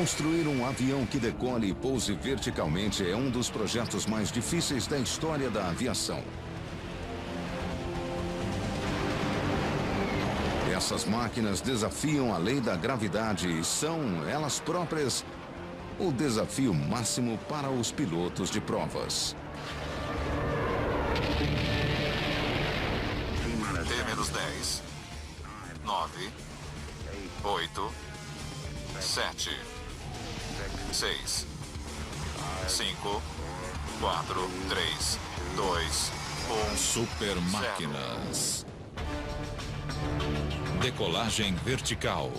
Construir um avião que decole e pouse verticalmente é um dos projetos mais difíceis da história da aviação. Essas máquinas desafiam a lei da gravidade e são, elas próprias, o desafio máximo para os pilotos de provas. T-10, 9, 8, 7, 6, 5, 4, 3, 2, 1... Super máquinas. Decolagem vertical.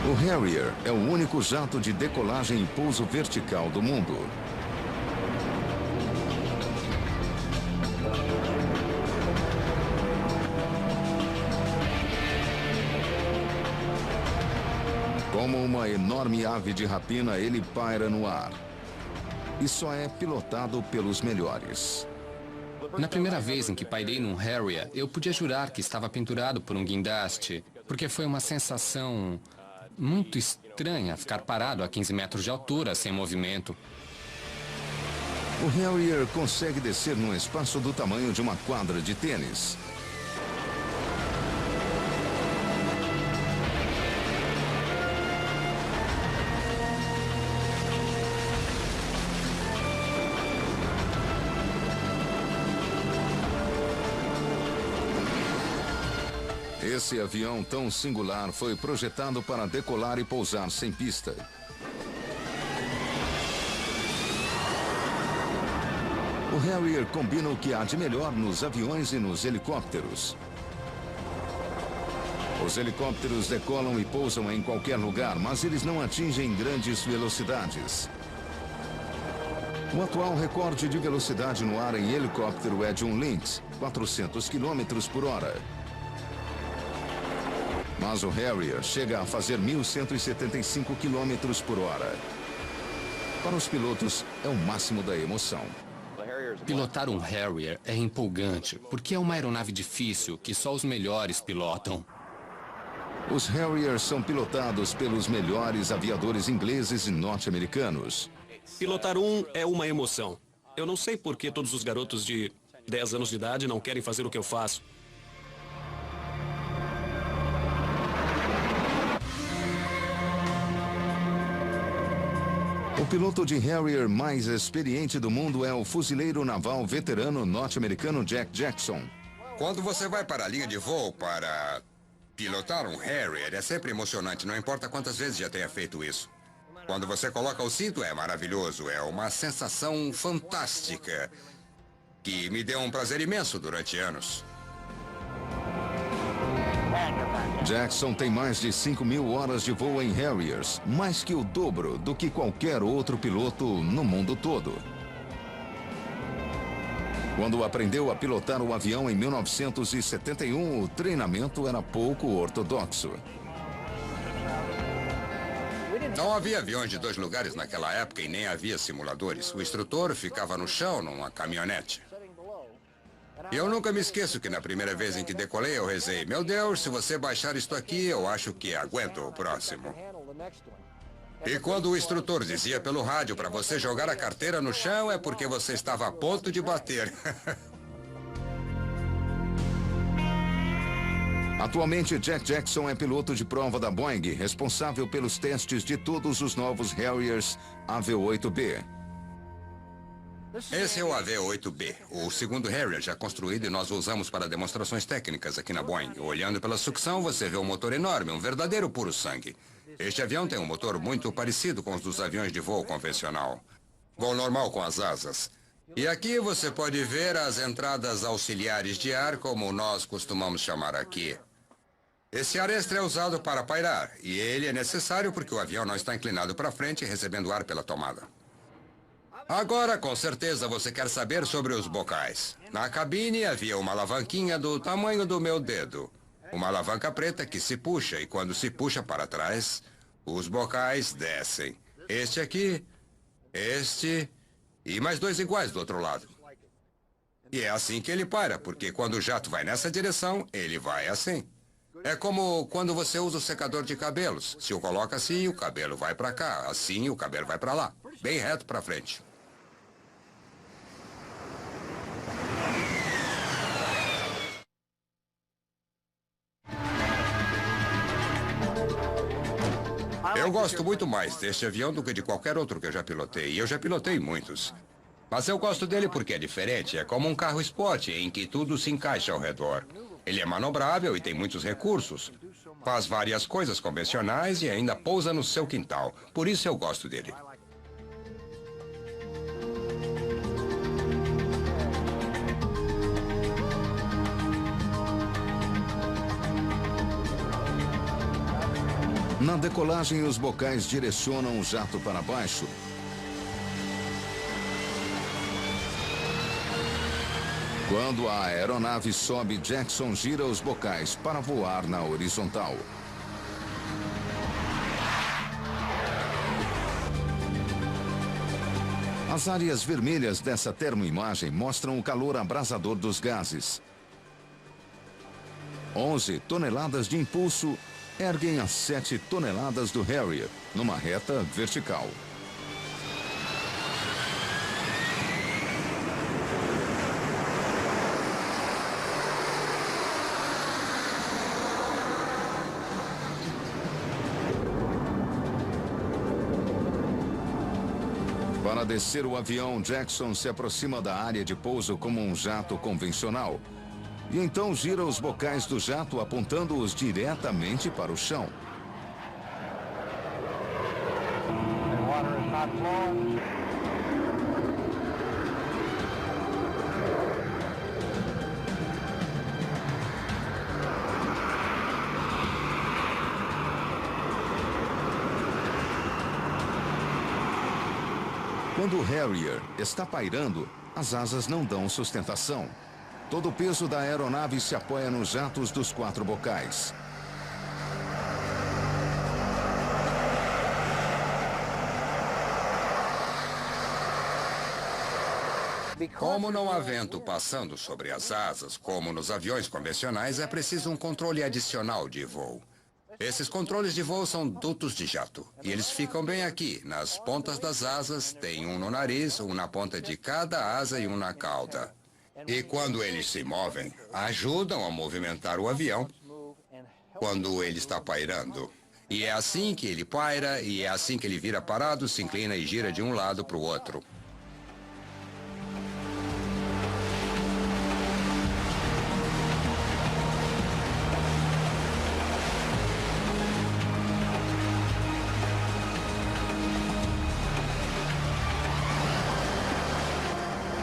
O Harrier é o único jato de decolagem e pouso vertical do mundo. Como uma enorme ave de rapina, ele paira no ar. E só é pilotado pelos melhores. Na primeira vez em que pairei num Harrier, eu podia jurar que estava pendurado por um guindaste, porque foi uma sensação muito estranha ficar parado a 15 metros de altura, sem movimento. O Harrier consegue descer num espaço do tamanho de uma quadra de tênis. Esse avião tão singular foi projetado para decolar e pousar sem pista. O Harrier combina o que há de melhor nos aviões e nos helicópteros. Os helicópteros decolam e pousam em qualquer lugar, mas eles não atingem grandes velocidades. O atual recorde de velocidade no ar em helicóptero é de um Lynx, 400 km por hora. Mas o Harrier chega a fazer 1.175 km por hora. Para os pilotos, é o máximo da emoção. Pilotar um Harrier é empolgante, porque é uma aeronave difícil que só os melhores pilotam. Os Harriers são pilotados pelos melhores aviadores ingleses e norte-americanos. Pilotar um é uma emoção. Eu não sei por que todos os garotos de 10 anos de idade não querem fazer o que eu faço. O piloto de Harrier mais experiente do mundo é o fuzileiro naval veterano norte-americano Jack Jackson. Quando você vai para a linha de voo para pilotar um Harrier, é sempre emocionante, não importa quantas vezes já tenha feito isso. Quando você coloca o cinto, é maravilhoso, é uma sensação fantástica, que me deu um prazer imenso durante anos. Jackson tem mais de 5.000 horas de voo em Harriers, mais que o dobro do que qualquer outro piloto no mundo todo. Quando aprendeu a pilotar o avião em 1971, o treinamento era pouco ortodoxo. Não havia aviões de 2 lugares naquela época e nem havia simuladores. O instrutor ficava no chão numa caminhonete. E eu nunca me esqueço que na primeira vez em que decolei eu rezei: meu Deus, se você baixar isto aqui, eu acho que aguento o próximo. E quando o instrutor dizia pelo rádio para você jogar a carteira no chão, é porque você estava a ponto de bater. Atualmente, Jack Jackson é piloto de prova da Boeing, responsável pelos testes de todos os novos Harriers AV-8B. Esse é o AV-8B, o segundo Harrier já construído, e nós o usamos para demonstrações técnicas aqui na Boeing. Olhando pela sucção, você vê um motor enorme, um verdadeiro puro sangue. Este avião tem um motor muito parecido com os dos aviões de voo convencional. Voo normal com as asas. E aqui você pode ver as entradas auxiliares de ar, como nós costumamos chamar aqui. Esse ar extra é usado para pairar, e ele é necessário porque o avião não está inclinado para frente, recebendo ar pela tomada. Agora, com certeza, você quer saber sobre os bocais. Na cabine havia uma alavanquinha do tamanho do meu dedo. Uma alavanca preta que se puxa, e quando se puxa para trás, os bocais descem. Este aqui, este e mais 2 iguais do outro lado. E é assim que ele para, porque quando o jato vai nessa direção, ele vai assim. É como quando você usa o secador de cabelos. Se o coloca assim, o cabelo vai para cá. Assim, o cabelo vai para lá. Bem reto para frente. Eu gosto muito mais deste avião do que de qualquer outro que eu já pilotei. E eu já pilotei muitos. Mas eu gosto dele porque é diferente. É como um carro esporte, em que tudo se encaixa ao redor. Ele é manobrável e tem muitos recursos. Faz várias coisas convencionais e ainda pousa no seu quintal. Por isso eu gosto dele. Na decolagem, os bocais direcionam o jato para baixo. Quando a aeronave sobe, Jackson gira os bocais para voar na horizontal. As áreas vermelhas dessa termoimagem mostram o calor abrasador dos gases. 11 toneladas de impulso erguem as 7 toneladas do Harrier, numa reta vertical. Para descer o avião, Jackson se aproxima da área de pouso como um jato convencional. E então gira os bocais do jato, apontando-os diretamente para o chão. Quando o Harrier está pairando, as asas não dão sustentação. Todo o peso da aeronave se apoia nos jatos dos 4 bocais. Como não há vento passando sobre as asas, como nos aviões convencionais, é preciso um controle adicional de voo. Esses controles de voo são dutos de jato. E eles ficam bem aqui, nas pontas das asas. Tem um no nariz, um na ponta de cada asa e um na cauda. E quando eles se movem, ajudam a movimentar o avião quando ele está pairando. E é assim que ele paira, e é assim que ele vira parado, se inclina e gira de um lado para o outro.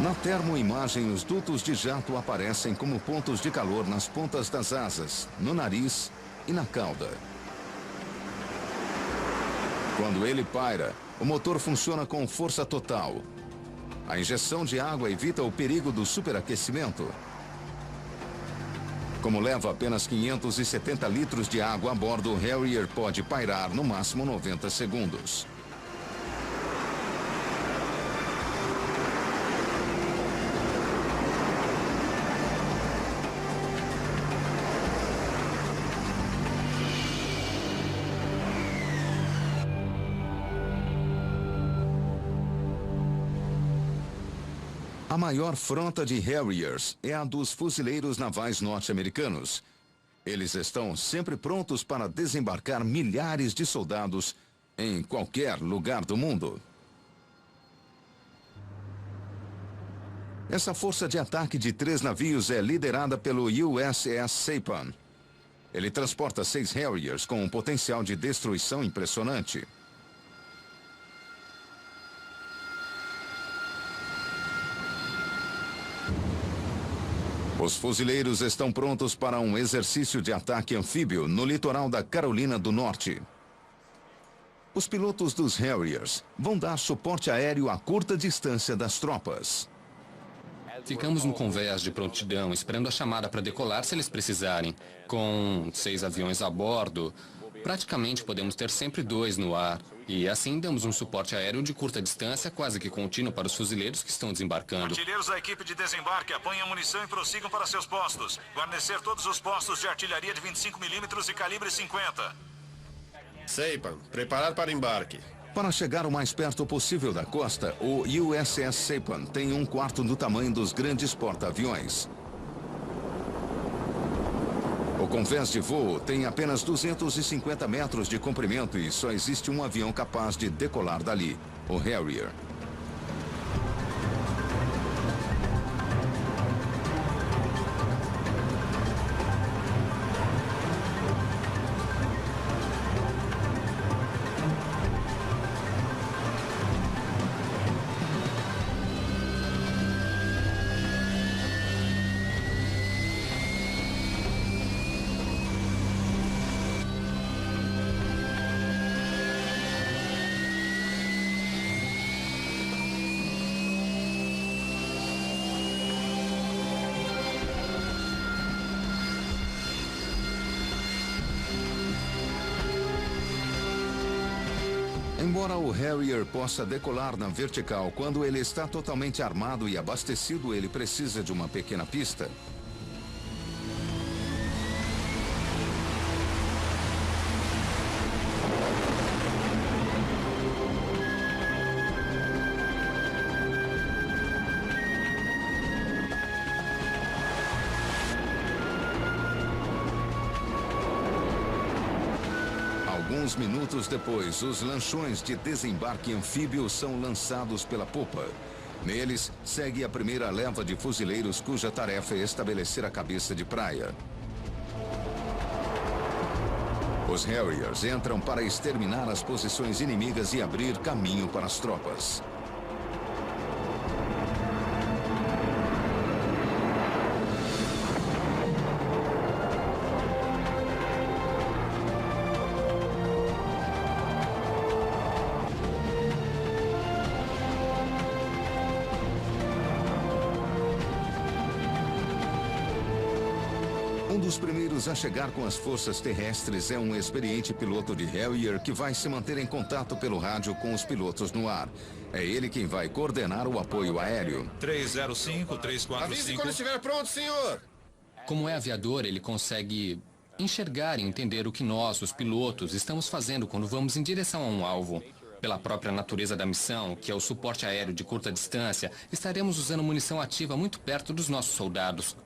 Na termoimagem, os dutos de jato aparecem como pontos de calor nas pontas das asas, no nariz e na cauda. Quando ele paira, o motor funciona com força total. A injeção de água evita o perigo do superaquecimento. Como leva apenas 570 litros de água a bordo, o Harrier pode pairar no máximo 90 segundos. A maior frota de Harriers é a dos fuzileiros navais norte-americanos. Eles estão sempre prontos para desembarcar milhares de soldados em qualquer lugar do mundo. Essa força de ataque de 3 navios é liderada pelo USS Saipan. Ele transporta 6 Harriers com um potencial de destruição impressionante. Os fuzileiros estão prontos para um exercício de ataque anfíbio no litoral da Carolina do Norte. Os pilotos dos Harriers vão dar suporte aéreo a curta distância das tropas. Ficamos no convés de prontidão, esperando a chamada para decolar se eles precisarem. Com 6 aviões a bordo, praticamente podemos ter sempre 2 no ar. E assim damos um suporte aéreo de curta distância, quase que contínuo para os fuzileiros que estão desembarcando. Artilheiros da equipe de desembarque apanhem a munição e prossigam para seus postos. Guarnecer todos os postos de artilharia de 25 milímetros e calibre 50. Saipan, preparar para embarque. Para chegar o mais perto possível da costa, o USS Saipan tem um quarto do tamanho dos grandes porta-aviões. O convés de voo tem apenas 250 metros de comprimento e só existe um avião capaz de decolar dali, o Harrier. Embora o Harrier possa decolar na vertical, quando ele está totalmente armado e abastecido, ele precisa de uma pequena pista. Alguns minutos depois, os lanchões de desembarque anfíbio são lançados pela popa. Neles, segue a primeira leva de fuzileiros cuja tarefa é estabelecer a cabeça de praia. Os Harriers entram para exterminar as posições inimigas e abrir caminho para as tropas. Um dos primeiros a chegar com as forças terrestres é um experiente piloto de Harrier que vai se manter em contato pelo rádio com os pilotos no ar. É ele quem vai coordenar o apoio aéreo. 305, 345... Avise quando estiver pronto, senhor. Como é aviador, ele consegue enxergar e entender o que nós, os pilotos, estamos fazendo quando vamos em direção a um alvo. Pela própria natureza da missão, que é o suporte aéreo de curta distância, estaremos usando munição ativa muito perto dos nossos soldados.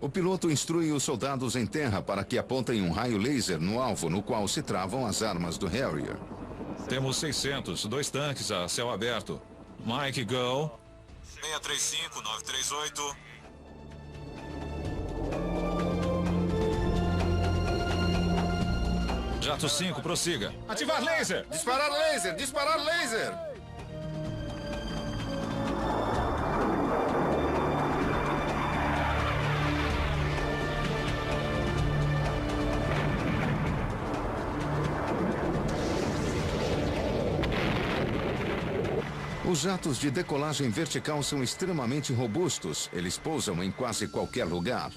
O piloto instrui os soldados em terra para que apontem um raio laser no alvo no qual se travam as armas do Harrier. Temos 600, 2 tanques a céu aberto. Mike, go. 635, 938. Jato 5, prossiga. Ativar laser. Disparar laser. Disparar laser. Os jatos de decolagem vertical são extremamente robustos. Eles pousam em quase qualquer lugar.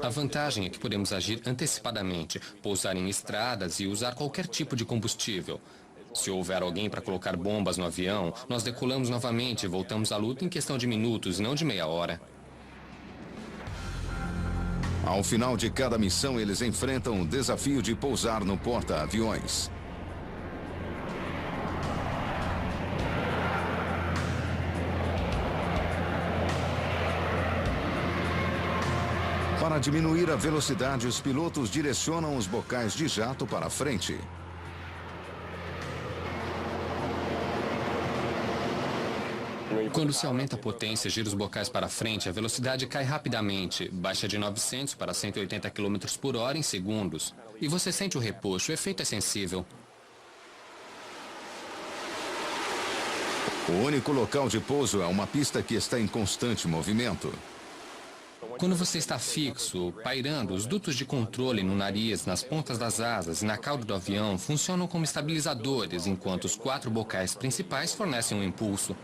A vantagem é que podemos agir antecipadamente, pousar em estradas e usar qualquer tipo de combustível. Se houver alguém para colocar bombas no avião, nós decolamos novamente e voltamos à luta em questão de minutos, não de meia hora. Ao final de cada missão, eles enfrentam o desafio de pousar no porta-aviões. Para diminuir a velocidade, os pilotos direcionam os bocais de jato para frente. Quando se aumenta a potência e gira os bocais para frente, a velocidade cai rapidamente, baixa de 900 para 180 km por hora em segundos. E você sente o repuxo, o efeito é sensível. O único local de pouso é uma pista que está em constante movimento. Quando você está fixo, pairando, os dutos de controle no nariz, nas pontas das asas e na cauda do avião funcionam como estabilizadores, enquanto os 4 bocais principais fornecem um impulso.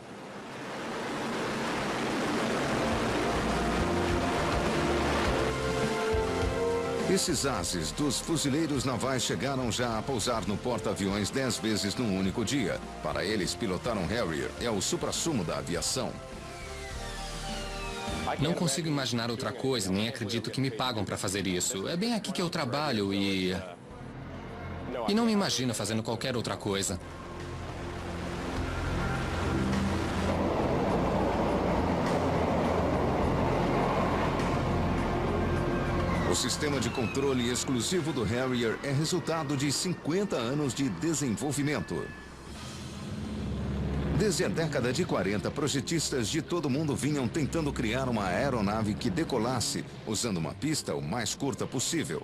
Esses ases dos fuzileiros navais chegaram já a pousar no porta-aviões 10 vezes num único dia. Para eles, pilotar um Harrier é o suprassumo da aviação. Não consigo imaginar outra coisa, nem acredito que me pagam para fazer isso. É bem aqui que eu trabalho e não me imagino fazendo qualquer outra coisa. O sistema de controle exclusivo do Harrier é resultado de 50 anos de desenvolvimento. Desde a década de 40, projetistas de todo o mundo vinham tentando criar uma aeronave que decolasse, usando uma pista o mais curta possível.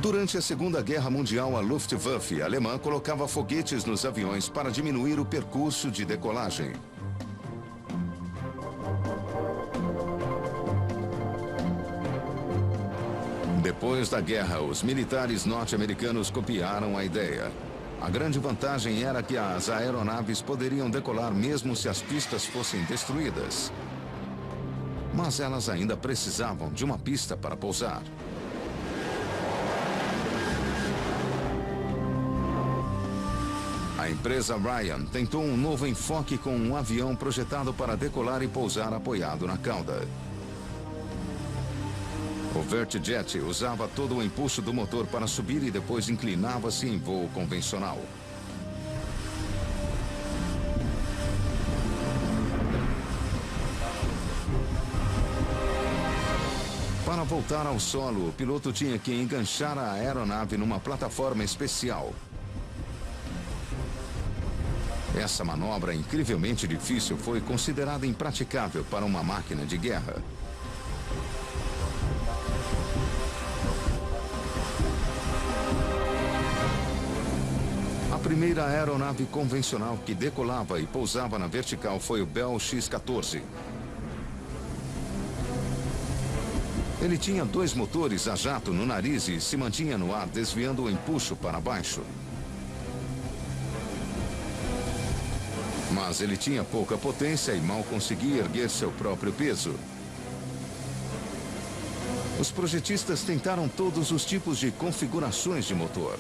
Durante a Segunda Guerra Mundial, a Luftwaffe alemã colocava foguetes nos aviões para diminuir o percurso de decolagem. Depois da guerra, os militares norte-americanos copiaram a ideia. A grande vantagem era que as aeronaves poderiam decolar mesmo se as pistas fossem destruídas. Mas elas ainda precisavam de uma pista para pousar. A empresa Ryan tentou um novo enfoque com um avião projetado para decolar e pousar apoiado na cauda. O Vertijet usava todo o impulso do motor para subir e depois inclinava-se em voo convencional. Para voltar ao solo, o piloto tinha que enganchar a aeronave numa plataforma especial. Essa manobra incrivelmente difícil foi considerada impraticável para uma máquina de guerra. A primeira aeronave convencional que decolava e pousava na vertical foi o Bell X-14. Ele tinha 2 motores a jato no nariz e se mantinha no ar, desviando o empuxo para baixo. Mas ele tinha pouca potência e mal conseguia erguer seu próprio peso. Os projetistas tentaram todos os tipos de configurações de motor.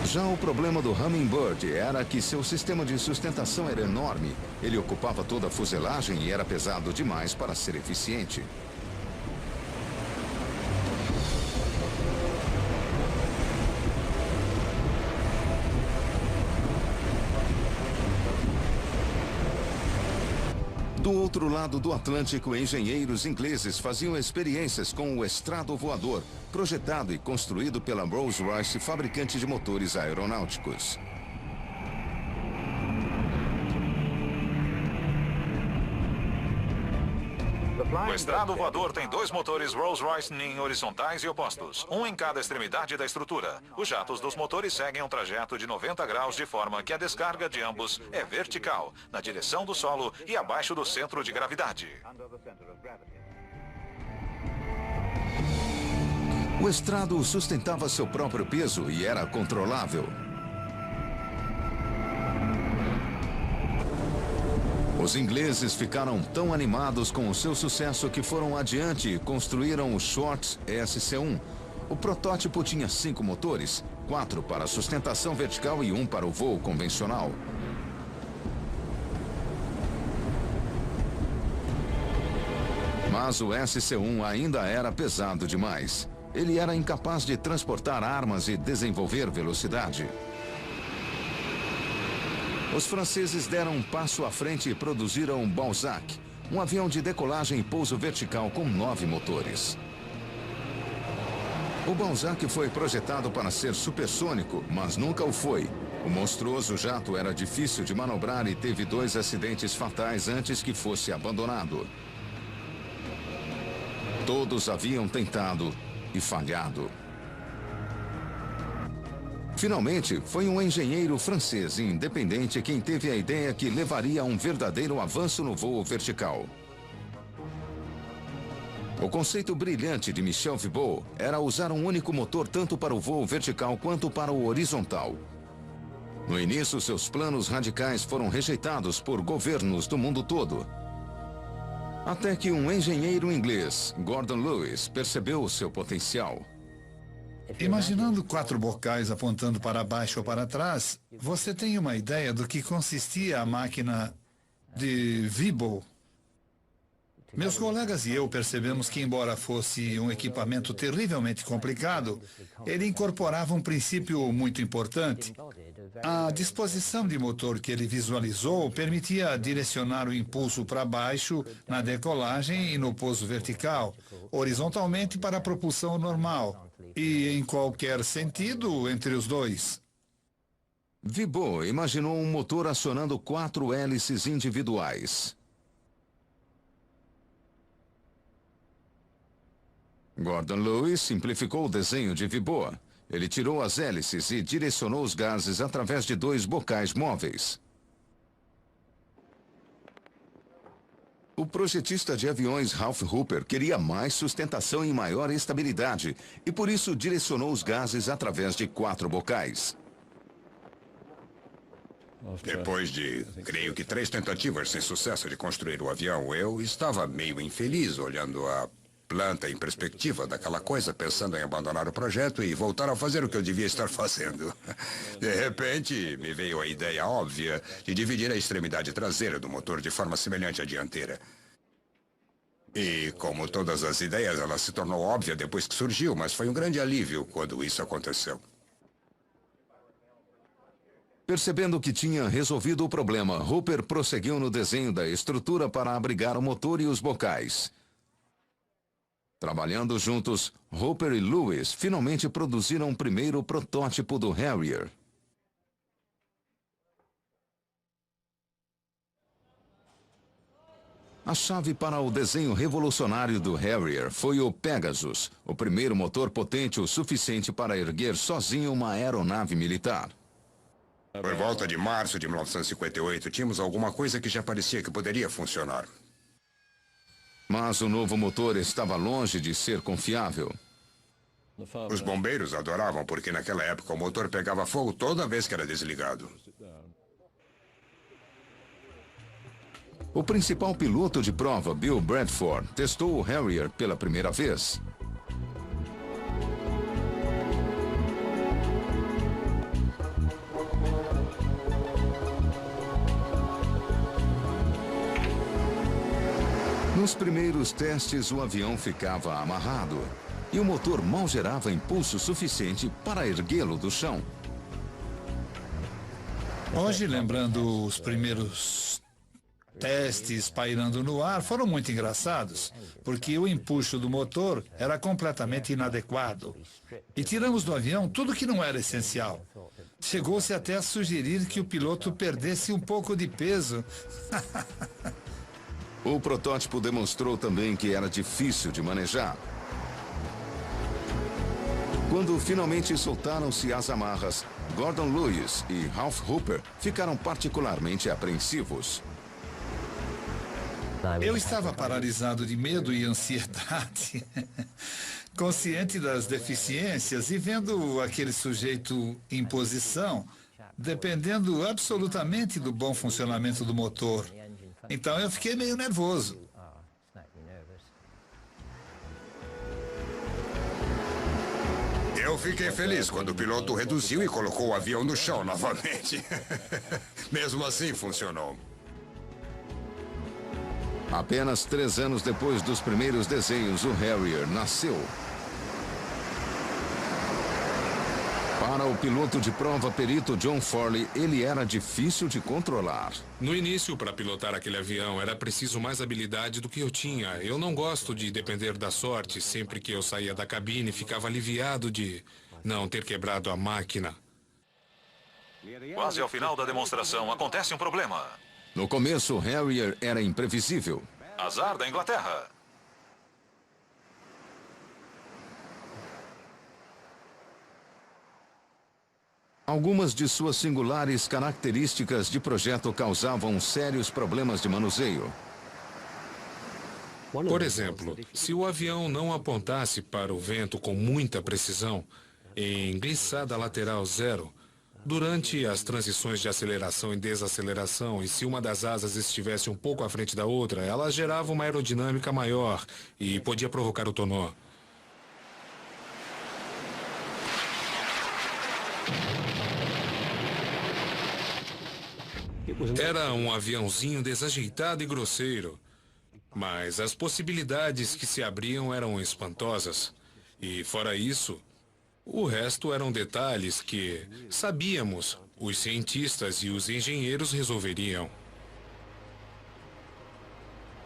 Já o problema do Hummingbird era que seu sistema de sustentação era enorme. Ele ocupava toda a fuselagem e era pesado demais para ser eficiente. Do outro lado do Atlântico, engenheiros ingleses faziam experiências com o Estratovoador, projetado e construído pela Rolls-Royce, fabricante de motores aeronáuticos. O estrado voador tem 2 motores Rolls-Royce em horizontais e opostos, um em cada extremidade da estrutura. Os jatos dos motores seguem um trajeto de 90 graus de forma que a descarga de ambos é vertical, na direção do solo e abaixo do centro de gravidade. O estrado sustentava seu próprio peso e era controlável. Os ingleses ficaram tão animados com o seu sucesso que foram adiante e construíram o Shorts SC-1. O protótipo tinha 5 motores, 4 para sustentação vertical e 1 para o voo convencional. Mas o SC-1 ainda era pesado demais. Ele era incapaz de transportar armas e desenvolver velocidade. Os franceses deram um passo à frente e produziram o Balzac, um avião de decolagem e pouso vertical com 9 motores. O Balzac foi projetado para ser supersônico, mas nunca o foi. O monstruoso jato era difícil de manobrar e teve 2 acidentes fatais antes que fosse abandonado. Todos haviam tentado e falhado. Finalmente, foi um engenheiro francês independente quem teve a ideia que levaria a um verdadeiro avanço no voo vertical. O conceito brilhante de Michel Vibeau era usar um único motor tanto para o voo vertical quanto para o horizontal. No início, seus planos radicais foram rejeitados por governos do mundo todo. Até que um engenheiro inglês, Gordon Lewis, percebeu o seu potencial. Imaginando 4 bocais apontando para baixo ou para trás, você tem uma ideia do que consistia a máquina de Weibull. Meus colegas e eu percebemos que, embora fosse um equipamento terrivelmente complicado, ele incorporava um princípio muito importante. A disposição de motor que ele visualizou permitia direcionar o impulso para baixo na decolagem e no pouso vertical, horizontalmente para a propulsão normal, e em qualquer sentido entre os dois. Weibull imaginou um motor acionando 4 hélices individuais. Gordon Lewis simplificou o desenho de Weibull. Ele tirou as hélices e direcionou os gases através de 2 bocais móveis. O projetista de aviões Ralph Hooper queria mais sustentação e maior estabilidade, e por isso direcionou os gases através de 4 bocais. Depois de, creio que 3 tentativas sem sucesso de construir o avião, eu estava meio infeliz olhando a planta em perspectiva daquela coisa, pensando em abandonar o projeto e voltar a fazer o que eu devia estar fazendo. De repente, me veio a ideia óbvia de dividir a extremidade traseira do motor de forma semelhante à dianteira. E, como todas as ideias, ela se tornou óbvia depois que surgiu, mas foi um grande alívio quando isso aconteceu. Percebendo que tinha resolvido o problema, Hooper prosseguiu no desenho da estrutura para abrigar o motor e os bocais. Trabalhando juntos, Hooper e Lewis finalmente produziram o primeiro protótipo do Harrier. A chave para o desenho revolucionário do Harrier foi o Pegasus, o primeiro motor potente o suficiente para erguer sozinho uma aeronave militar. Por volta de março de 1958, tínhamos alguma coisa que já parecia que poderia funcionar. Mas o novo motor estava longe de ser confiável. Os bombeiros adoravam porque naquela época o motor pegava fogo toda vez que era desligado. O principal piloto de prova, Bill Bradford, testou o Harrier pela primeira vez. Nos primeiros testes, o avião ficava amarrado e o motor mal gerava impulso suficiente para erguê-lo do chão. Hoje, lembrando os primeiros testes pairando no ar, foram muito engraçados, porque o empuxo do motor era completamente inadequado. E tiramos do avião tudo que não era essencial. Chegou-se até a sugerir que o piloto perdesse um pouco de peso. O protótipo demonstrou também que era difícil de manejar. Quando finalmente soltaram-se as amarras, Gordon Lewis e Ralph Hooper ficaram particularmente apreensivos. Eu estava paralisado de medo e ansiedade, consciente das deficiências e vendo aquele sujeito em posição, dependendo absolutamente do bom funcionamento do motor. Então eu fiquei meio nervoso. Eu fiquei feliz quando o piloto reduziu e colocou o avião no chão novamente. Mesmo assim, funcionou. Apenas 3 anos depois dos primeiros desenhos, o Harrier nasceu. Para o piloto de prova perito John Forley, ele era difícil de controlar. No início, para pilotar aquele avião, era preciso mais habilidade do que eu tinha. Eu não gosto de depender da sorte. Sempre que eu saía da cabine, ficava aliviado de não ter quebrado a máquina. Quase ao final da demonstração, acontece um problema. No começo, o Harrier era imprevisível. Azar da Inglaterra. Algumas de suas singulares características de projeto causavam sérios problemas de manuseio. Por exemplo, se o avião não apontasse para o vento com muita precisão, em glissada lateral 0, Durante as transições de aceleração e desaceleração, e se uma das asas estivesse um pouco à frente da outra, ela gerava uma aerodinâmica maior e podia provocar o tonô. Era um aviãozinho desajeitado e grosseiro, mas as possibilidades que se abriam eram espantosas. E fora isso, o resto eram detalhes que, sabíamos, os cientistas e os engenheiros resolveriam.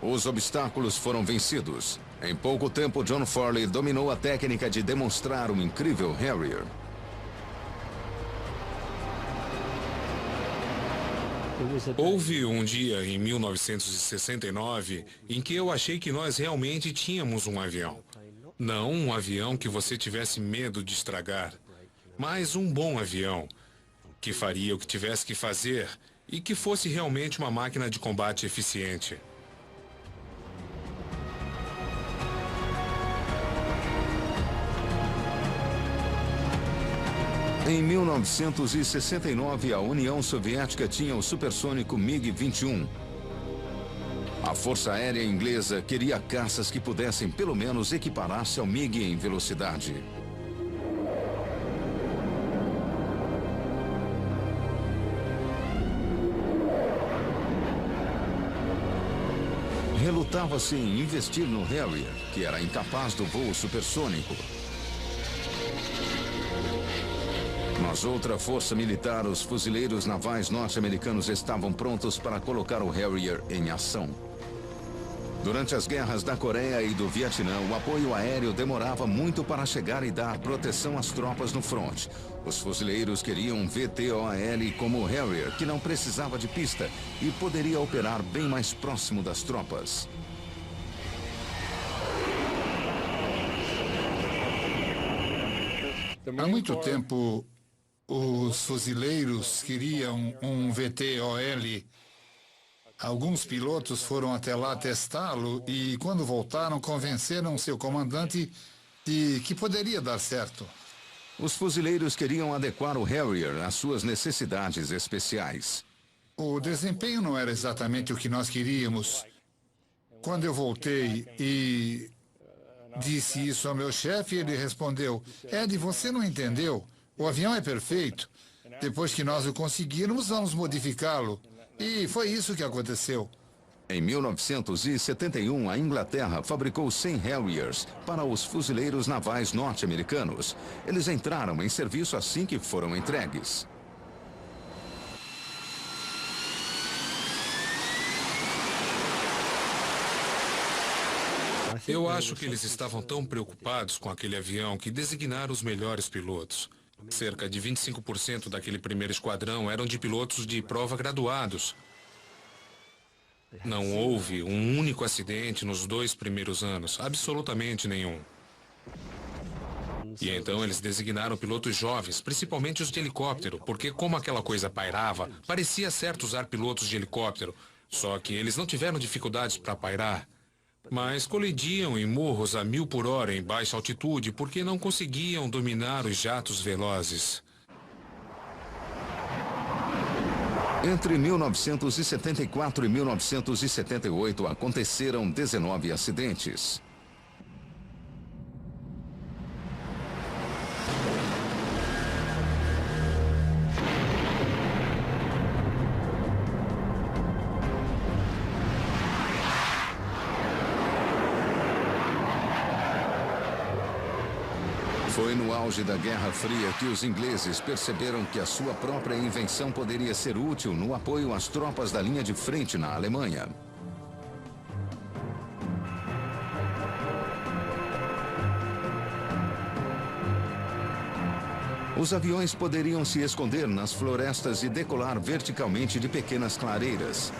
Os obstáculos foram vencidos. Em pouco tempo, John Farley dominou a técnica de demonstrar um incrível Harrier. Houve um dia em 1969 em que eu achei que nós realmente tínhamos um avião. Não um avião que você tivesse medo de estragar, mas um bom avião, que faria o que tivesse que fazer e que fosse realmente uma máquina de combate eficiente. Em 1969, a União Soviética tinha o supersônico MiG-21. A Força Aérea Inglesa queria caças que pudessem pelo menos equiparar-se ao MiG em velocidade. Relutava-se em investir no Harrier, que era incapaz do voo supersônico. Mas outra força militar, os fuzileiros navais norte-americanos estavam prontos para colocar o Harrier em ação. Durante as guerras da Coreia e do Vietnã, o apoio aéreo demorava muito para chegar e dar proteção às tropas no fronte. Os fuzileiros queriam um VTOL como o Harrier, que não precisava de pista e poderia operar bem mais próximo das tropas. Há muito tempo, os fuzileiros queriam um VTOL. Alguns pilotos foram até lá testá-lo e, quando voltaram, convenceram seu comandante de que poderia dar certo. Os fuzileiros queriam adequar o Harrier às suas necessidades especiais. O desempenho não era exatamente o que nós queríamos. Quando eu voltei e disse isso ao meu chefe, ele respondeu: Ed, você não entendeu. O avião é perfeito. Depois que nós o conseguirmos, vamos modificá-lo. E foi isso que aconteceu. Em 1971, a Inglaterra fabricou 100 Harriers para os fuzileiros navais norte-americanos. Eles entraram em serviço assim que foram entregues. Eu acho que eles estavam tão preocupados com aquele avião que designaram os melhores pilotos. Cerca de 25% daquele primeiro esquadrão eram de pilotos de prova graduados. Não houve um único acidente nos 2 primeiros anos, absolutamente nenhum. E então eles designaram pilotos jovens, principalmente os de helicóptero, porque como aquela coisa pairava, parecia certo usar pilotos de helicóptero, só que eles não tiveram dificuldades para pairar. Mas colidiam em morros a 1000 por hora em baixa altitude porque não conseguiam dominar os jatos velozes. Entre 1974 e 1978 aconteceram 19 acidentes. Foi no auge da Guerra Fria que os ingleses perceberam que a sua própria invenção poderia ser útil no apoio às tropas da linha de frente na Alemanha. Os aviões poderiam se esconder nas florestas e decolar verticalmente de pequenas clareiras.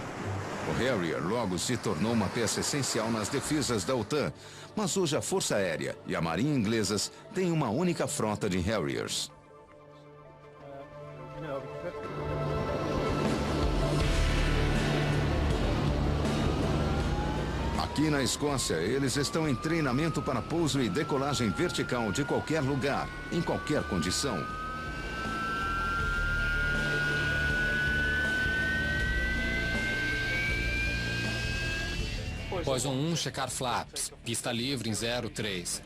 O Harrier logo se tornou uma peça essencial nas defesas da OTAN, mas hoje a Força Aérea e a Marinha inglesas têm uma única frota de Harriers. Aqui na Escócia, eles estão em treinamento para pouso e decolagem vertical de qualquer lugar, em qualquer condição. Poison 1, checar flaps. Pista livre em 03.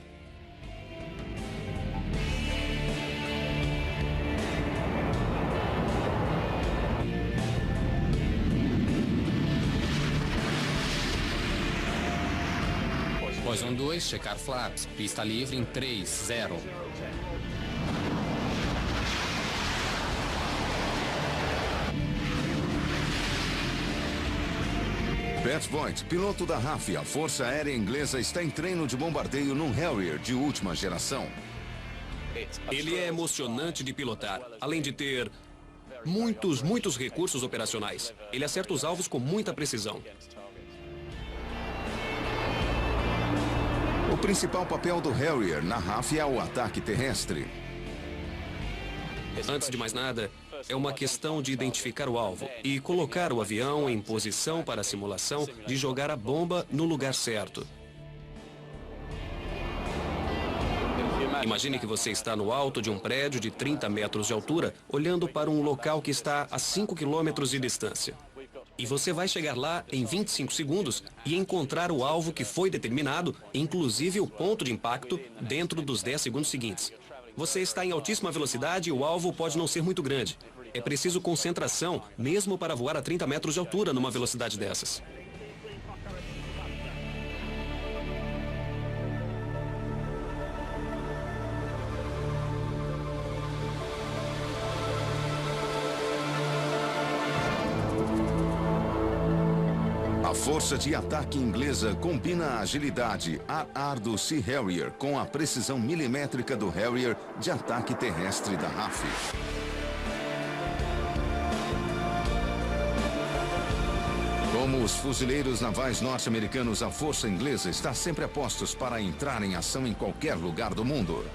Poison 2, checar flaps. Pista livre em 30. Pat Voigt, piloto da RAF, a Força Aérea Inglesa, está em treino de bombardeio num Harrier de última geração. Ele é emocionante de pilotar, além de ter muitos recursos operacionais. Ele acerta os alvos com muita precisão. O principal papel do Harrier na RAF é o ataque terrestre. Antes de mais nada, é uma questão de identificar o alvo e colocar o avião em posição para a simulação de jogar a bomba no lugar certo. Imagine que você está no alto de um prédio de 30 metros de altura, olhando para um local que está a 5 quilômetros de distância. E você vai chegar lá em 25 segundos e encontrar o alvo que foi determinado, inclusive o ponto de impacto, dentro dos 10 segundos seguintes. Você está em altíssima velocidade e o alvo pode não ser muito grande. É preciso concentração, mesmo para voar a 30 metros de altura numa velocidade dessas. A força de ataque inglesa combina a agilidade ar-ar do Sea Harrier com a precisão milimétrica do Harrier de ataque terrestre da RAF. Como os fuzileiros navais norte-americanos, a força inglesa está sempre a postos para entrar em ação em qualquer lugar do mundo.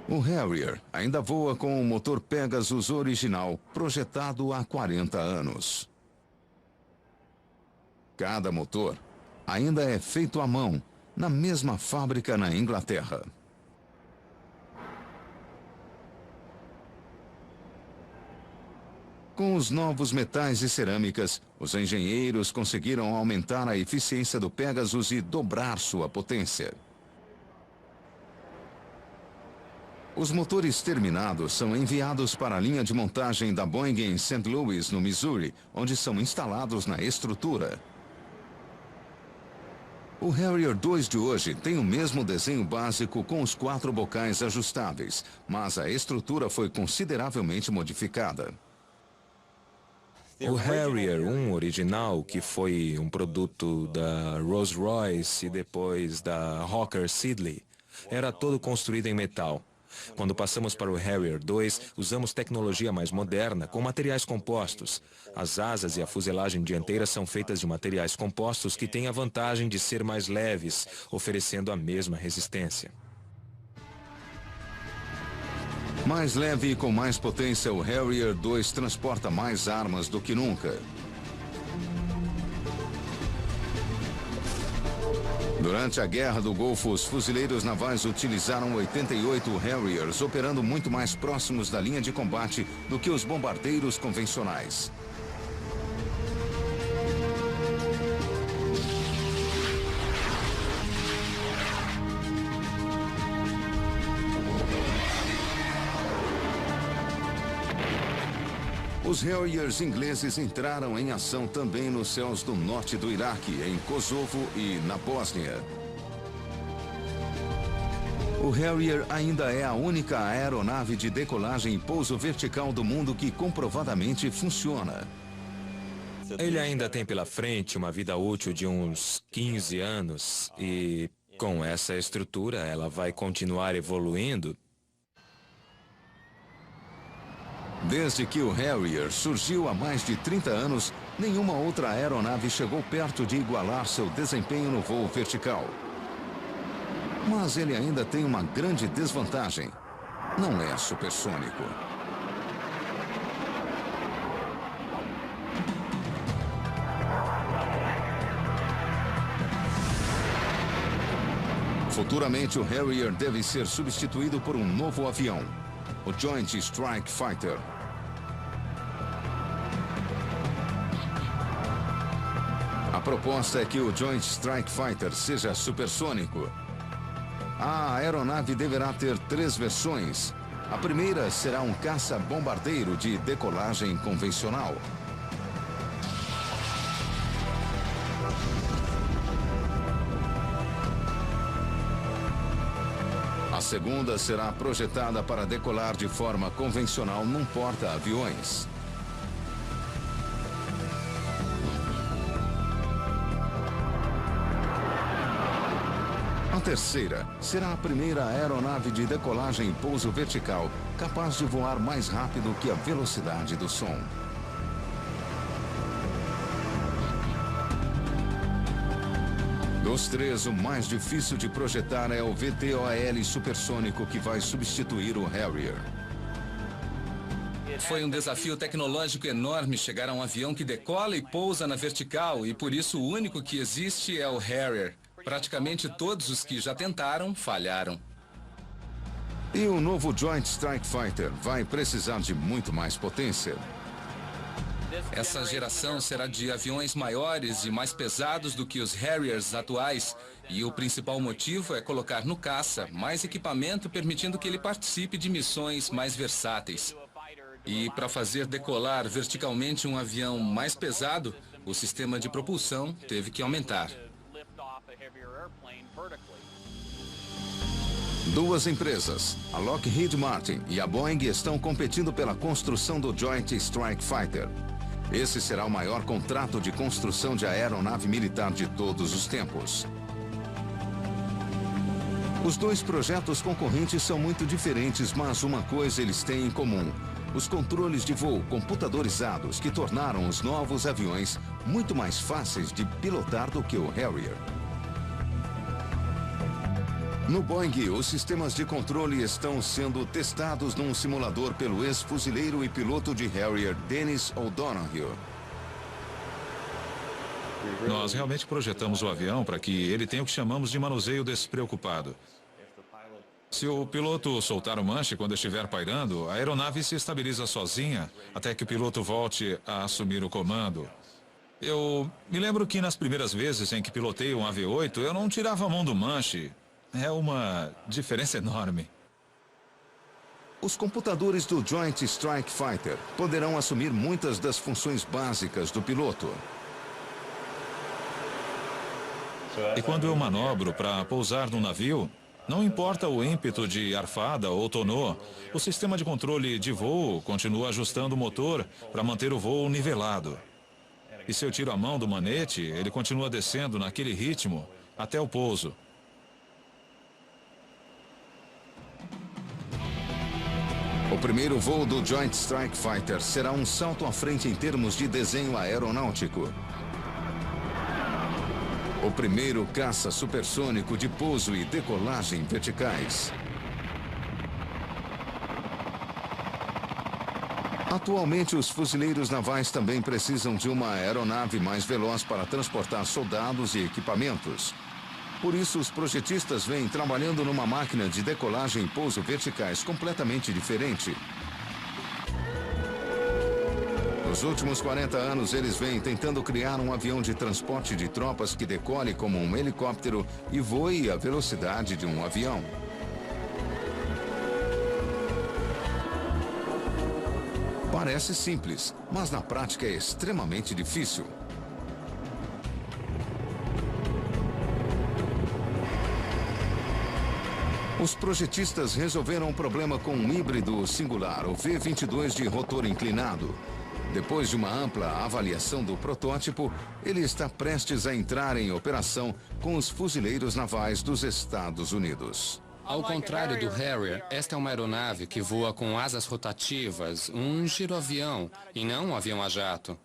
O Harrier ainda voa com o motor Pegasus original, projetado há 40 anos. Cada motor ainda é feito à mão, na mesma fábrica na Inglaterra. Com os novos metais e cerâmicas, os engenheiros conseguiram aumentar a eficiência do Pegasus e dobrar sua potência. Os motores terminados são enviados para a linha de montagem da Boeing em St. Louis, no Missouri, onde são instalados na estrutura. O Harrier 2 de hoje tem o mesmo desenho básico com os 4 bocais ajustáveis, mas a estrutura foi consideravelmente modificada. O Harrier 1 original, que foi um produto da Rolls-Royce e depois da Hawker Siddeley, era todo construído em metal. Quando passamos para o Harrier 2, usamos tecnologia mais moderna, com materiais compostos. As asas e a fuselagem dianteira são feitas de materiais compostos que têm a vantagem de ser mais leves, oferecendo a mesma resistência. Mais leve e com mais potência, o Harrier 2 transporta mais armas do que nunca. Durante a Guerra do Golfo, os fuzileiros navais utilizaram 88 Harriers, operando muito mais próximos da linha de combate do que os bombardeiros convencionais. Os Harriers ingleses entraram em ação também nos céus do norte do Iraque, em Kosovo e na Bósnia. O Harrier ainda é a única aeronave de decolagem e pouso vertical do mundo que comprovadamente funciona. Ele ainda tem pela frente uma vida útil de uns 15 anos e, com essa estrutura, ela vai continuar evoluindo. Desde que o Harrier surgiu há mais de 30 anos, nenhuma outra aeronave chegou perto de igualar seu desempenho no voo vertical. Mas ele ainda tem uma grande desvantagem. Não é supersônico. Futuramente, o Harrier deve ser substituído por um novo avião, o Joint Strike Fighter. A proposta é que o Joint Strike Fighter seja supersônico. A aeronave deverá ter 3 versões. A primeira será um caça-bombardeiro de decolagem convencional. A segunda será projetada para decolar de forma convencional num porta-aviões. A terceira será a primeira aeronave de decolagem e pouso vertical capaz de voar mais rápido que a velocidade do som. Dos 3, o mais difícil de projetar é o VTOL supersônico que vai substituir o Harrier. Foi um desafio tecnológico enorme chegar a um avião que decola e pousa na vertical, e por isso o único que existe é o Harrier. Praticamente todos os que já tentaram falharam. E o novo Joint Strike Fighter vai precisar de muito mais potência. Essa geração será de aviões maiores e mais pesados do que os Harriers atuais, e o principal motivo é colocar no caça mais equipamento, permitindo que ele participe de missões mais versáteis. E para fazer decolar verticalmente um avião mais pesado, o sistema de propulsão teve que aumentar. 2 empresas, a Lockheed Martin e a Boeing, estão competindo pela construção do Joint Strike Fighter. Esse será o maior contrato de construção de aeronave militar de todos os tempos. Os 2 projetos concorrentes são muito diferentes, mas uma coisa eles têm em comum: os controles de voo computadorizados que tornaram os novos aviões muito mais fáceis de pilotar do que o Harrier. No Boeing, os sistemas de controle estão sendo testados num simulador pelo ex-fuzileiro e piloto de Harrier, Dennis O'Donoghue. Nós realmente projetamos o avião para que ele tenha o que chamamos de manuseio despreocupado. Se o piloto soltar o manche quando estiver pairando, a aeronave se estabiliza sozinha até que o piloto volte a assumir o comando. Eu me lembro que nas primeiras vezes em que pilotei um AV-8, eu não tirava a mão do manche. É uma diferença enorme. Os computadores do Joint Strike Fighter poderão assumir muitas das funções básicas do piloto. E quando eu manobro para pousar no navio, não importa o ímpeto de arfada ou tonô, o sistema de controle de voo continua ajustando o motor para manter o voo nivelado. E se eu tiro a mão do manete, ele continua descendo naquele ritmo até o pouso. O primeiro voo do Joint Strike Fighter será um salto à frente em termos de desenho aeronáutico. O primeiro caça supersônico de pouso e decolagem verticais. Atualmente, os fuzileiros navais também precisam de uma aeronave mais veloz para transportar soldados e equipamentos. Por isso, os projetistas vêm trabalhando numa máquina de decolagem e pouso verticais completamente diferente. Nos últimos 40 anos, eles vêm tentando criar um avião de transporte de tropas que decole como um helicóptero e voe à velocidade de um avião. Para Parece simples, mas na prática é extremamente difícil. Os projetistas resolveram o problema com um híbrido singular, o V-22 de rotor inclinado. Depois de uma ampla avaliação do protótipo, ele está prestes a entrar em operação com os fuzileiros navais dos Estados Unidos. Ao contrário do Harrier, esta é uma aeronave que voa com asas rotativas, um giroavião, e não um avião a jato.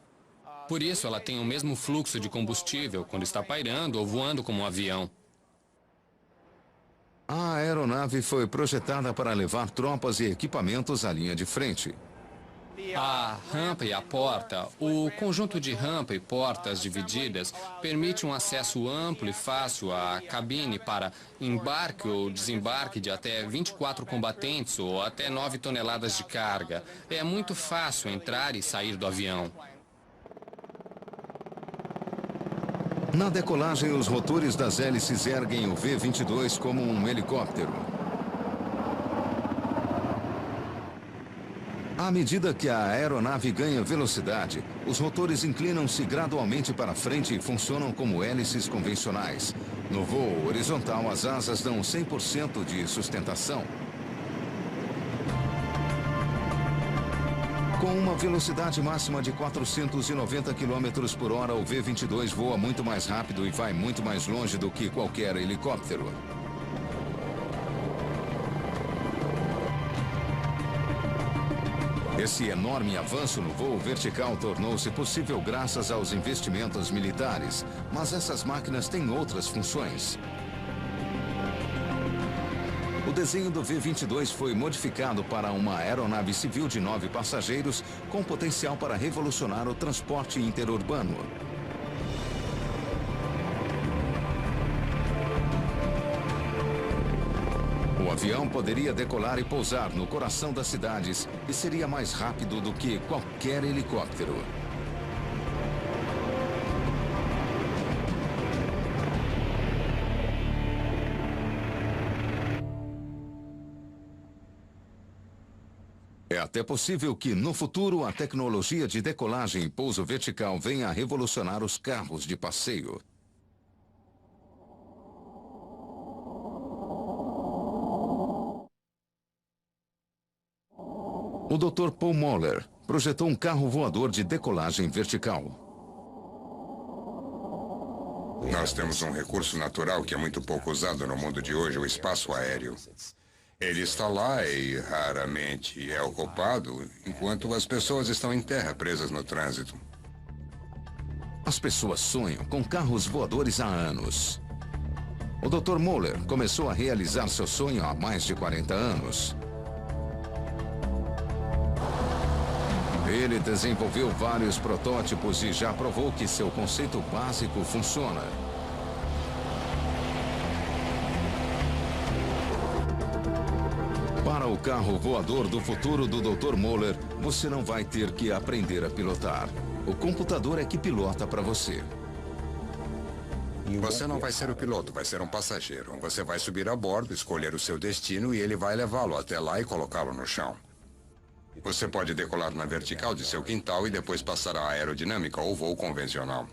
Por isso, ela tem o mesmo fluxo de combustível quando está pairando ou voando como um avião. A aeronave foi projetada para levar tropas e equipamentos à linha de frente. A rampa e a porta, o conjunto de rampa e portas divididas, permite um acesso amplo e fácil à cabine para embarque ou desembarque de até 24 combatentes ou até 9 toneladas de carga. É muito fácil entrar e sair do avião. Na decolagem, os rotores das hélices erguem o V-22 como um helicóptero. À medida que a aeronave ganha velocidade, os rotores inclinam-se gradualmente para frente e funcionam como hélices convencionais. No voo horizontal, as asas dão 100% de sustentação. Com uma velocidade máxima de 490 km por hora, o V-22 voa muito mais rápido e vai muito mais longe do que qualquer helicóptero. Esse enorme avanço no voo vertical tornou-se possível graças aos investimentos militares, mas essas máquinas têm outras funções. O desenho do V-22 foi modificado para uma aeronave civil de 9 passageiros com potencial para revolucionar o transporte interurbano. O avião poderia decolar e pousar no coração das cidades e seria mais rápido do que qualquer helicóptero. É até possível que, no futuro, a tecnologia de decolagem e pouso vertical venha a revolucionar os carros de passeio. O Dr. Paul Moller projetou um carro voador de decolagem vertical. Nós temos um recurso natural que é muito pouco usado no mundo de hoje, o espaço aéreo. Ele está lá e raramente é ocupado, enquanto as pessoas estão em terra presas no trânsito. As pessoas sonham com carros voadores há anos. O Dr. Moller começou a realizar seu sonho há mais de 40 anos. Ele desenvolveu vários protótipos e já provou que seu conceito básico funciona. Para o carro voador do futuro do Dr. Moller, você não vai ter que aprender a pilotar. O computador é que pilota para você. Você não vai ser o piloto, vai ser um passageiro. Você vai subir a bordo, escolher o seu destino e ele vai levá-lo até lá e colocá-lo no chão. Você pode decolar na vertical de seu quintal e depois passar a aerodinâmica ou voo convencional.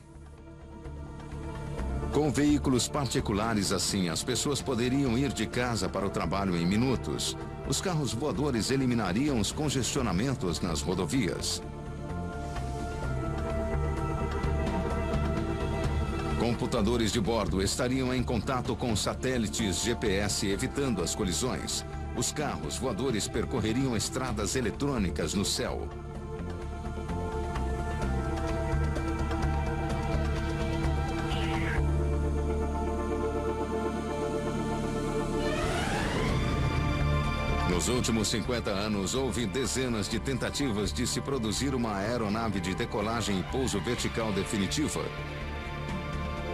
Com veículos particulares assim, as pessoas poderiam ir de casa para o trabalho em minutos. Os carros voadores eliminariam os congestionamentos nas rodovias. Computadores de bordo estariam em contato com satélites GPS, evitando as colisões. Os carros voadores percorreriam estradas eletrônicas no céu. Nos últimos 50 anos, houve dezenas de tentativas de se produzir uma aeronave de decolagem e pouso vertical definitiva.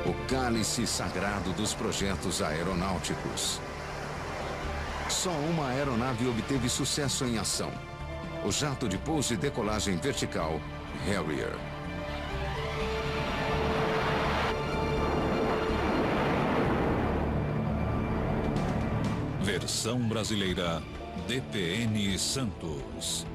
O cálice sagrado dos projetos aeronáuticos. Só uma aeronave obteve sucesso em ação. O jato de pouso e decolagem vertical, Harrier. Versão brasileira, DPN Santos.